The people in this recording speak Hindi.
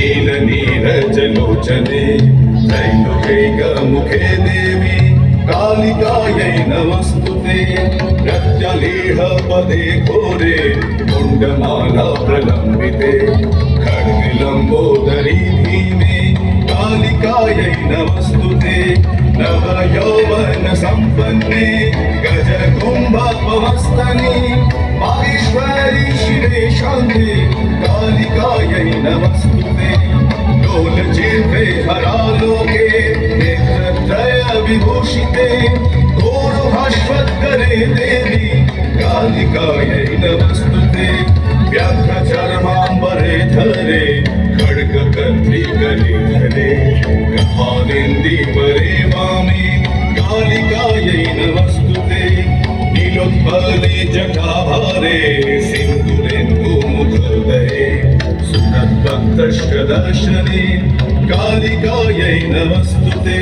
नील नीरजलोचने त्रैलोक्यमुखे देवी कालिकायै नमस्तुते रक्तलेह पदे घोरे मुण्डमाला प्रलम्बिते खड्गलम्बोदरी भीमे कालिकायै नमस्तुते नवयौवन सम्पन्ने गजकुम्भपवस्तने माहेश्वरी शिरे शान्ते कालिकायै नमस्तुते डोलचिह्ने हरालोके नेत्रत्रय विभूषिते घोरभास्वत्करे देवी कालिकायै नमस्तुते व्याघ्रचर्माम्बरे धरे खड्गकर्त्री गले धरे गृहानिन्दीपरे वामे कालिकायै नमस्तुते नीलोत्पले जटाभारे सिन्दूरेन्दुमुखोदये सुरद्भक्तश्च दर्शने कालिकायै नमस्तुते।